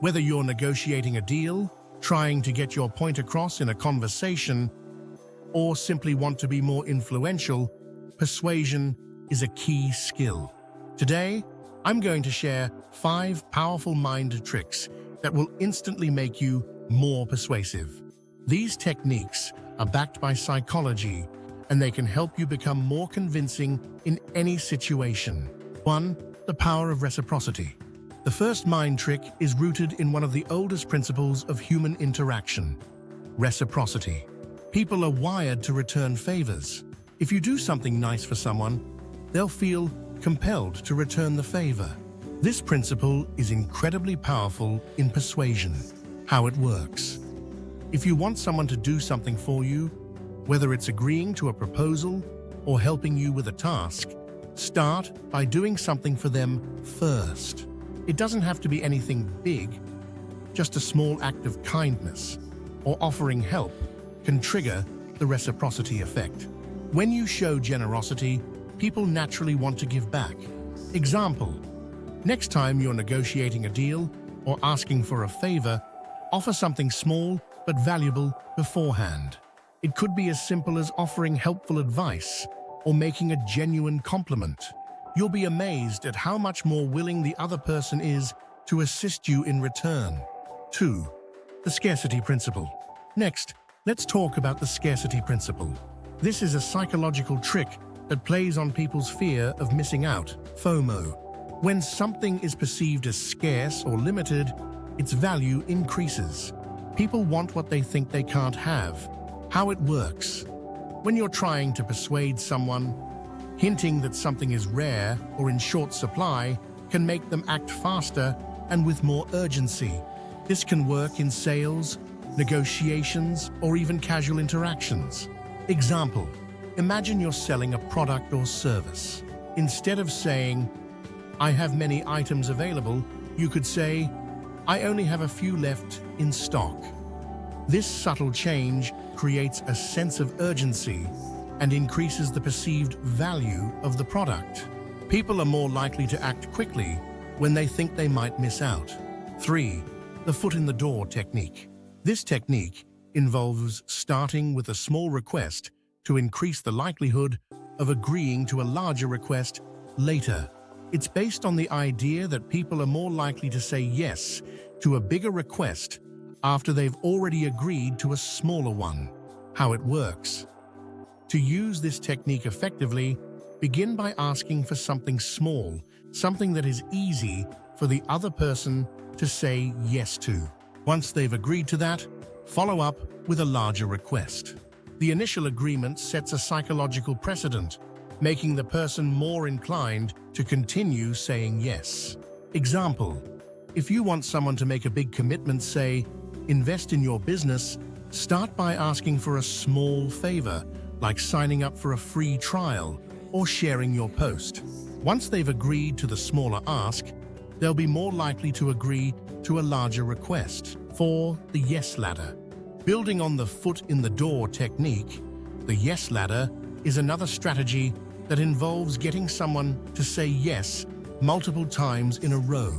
Whether you're negotiating a deal, trying to get your point across in a conversation, or simply want to be more influential, persuasion is a key skill. Today, I'm going to share 5 powerful mind tricks that will instantly make you more persuasive. These techniques are backed by psychology, and they can help you become more convincing in any situation. 1. The power of reciprocity. The first mind trick is rooted in one of the oldest principles of human interaction: reciprocity. People are wired to return favors. If you do something nice for someone, they'll feel compelled to return the favor. This principle is incredibly powerful in persuasion. How it works. If you want someone to do something for you, whether it's agreeing to a proposal or helping you with a task, start by doing something for them first. It doesn't have to be anything big. Just a small act of kindness or offering help can trigger the reciprocity effect. When you show generosity, people naturally want to give back. Example: next time you're negotiating a deal or asking for a favor, offer something small but valuable beforehand. It could be as simple as offering helpful advice or making a genuine compliment. You'll be amazed at how much more willing the other person is to assist you in return. 2. The scarcity principle. Next, let's talk about the scarcity principle. This is a psychological trick that plays on people's fear of missing out, FOMO. When something is perceived as scarce or limited, its value increases. People want what they think they can't have. How it works. When you're trying to persuade someone, hinting that something is rare or in short supply can make them act faster and with more urgency. This can work in sales, negotiations, or even casual interactions. Example: imagine you're selling a product or service. Instead of saying, "I have many items available," you could say, "I only have a few left in stock." This subtle change creates a sense of urgency and increases the perceived value of the product. People are more likely to act quickly when they think they might miss out. 3. The foot in the door technique. This technique involves starting with a small request to increase the likelihood of agreeing to a larger request later. It's based on the idea that people are more likely to say yes to a bigger request after they've already agreed to a smaller one. How it works. To use this technique effectively, begin by asking for something small, something that is easy for the other person to say yes to. Once they've agreed to that, follow up with a larger request. The initial agreement sets a psychological precedent, making the person more inclined to continue saying yes. Example: if you want someone to make a big commitment, say, invest in your business, start by asking for a small favor, like signing up for a free trial or sharing your post. Once they've agreed to the smaller ask, they'll be more likely to agree to a larger request. 4. The yes ladder. Building on the foot in the door technique, the yes ladder is another strategy that involves getting someone to say yes multiple times in a row.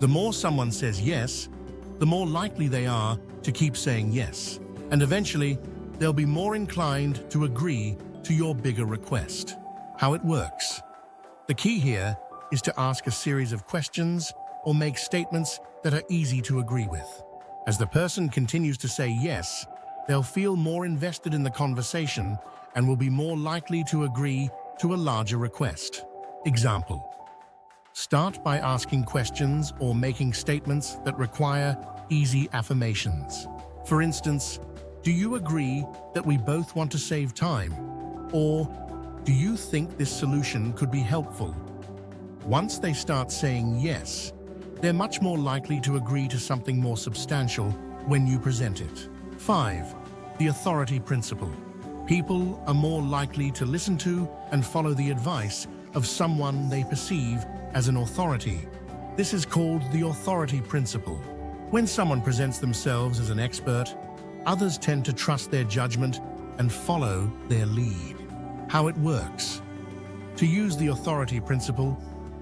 The more someone says yes, the more likely they are to keep saying yes, and eventually they'll be more inclined to agree to your bigger request. How it works. The key here is to ask a series of questions or make statements that are easy to agree with. As the person continues to say yes, they'll feel more invested in the conversation and will be more likely to agree to a larger request. Example: start by asking questions or making statements that require easy affirmations. For instance, do you agree that we both want to save time? Or do you think this solution could be helpful? Once they start saying yes, they're much more likely to agree to something more substantial when you present it. 5. The authority principle. People are more likely to listen to and follow the advice of someone they perceive as an authority. This is called the authority principle. When someone presents themselves as an expert, others tend to trust their judgment and follow their lead. How it works. To use the authority principle,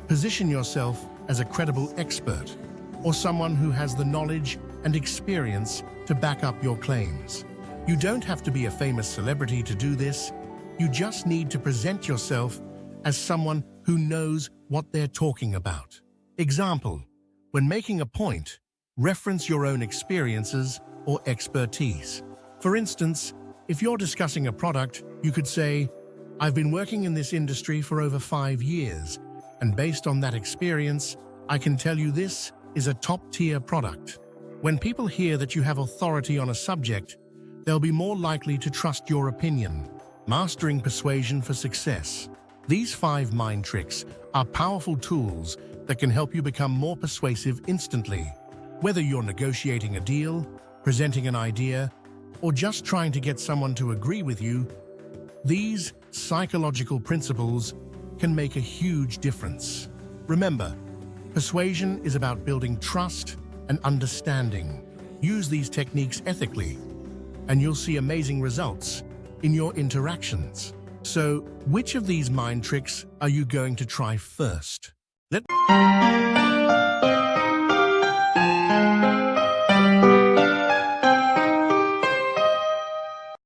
position yourself as a credible expert. or someone who has the knowledge and experience to back up your claims. You don't have to be a famous celebrity to do this. You just need to present yourself as someone who knows what they're talking about. Example, when making a point, reference your own experiences or expertise. For instance, if you're discussing a product, you could say, "I've been working in this industry for over 5 years, and based on that experience, I can tell you this is a top-tier product." When people hear that you have authority on a subject, they'll be more likely to trust your opinion. Mastering persuasion for success. These 5 mind tricks are powerful tools that can help you become more persuasive instantly. Whether you're negotiating a deal, presenting an idea, or just trying to get someone to agree with you, these psychological principles can make a huge difference. Remember, persuasion is about building trust and understanding. Use these techniques ethically, and you'll see amazing results in your interactions. So, which of these mind tricks are you going to try first?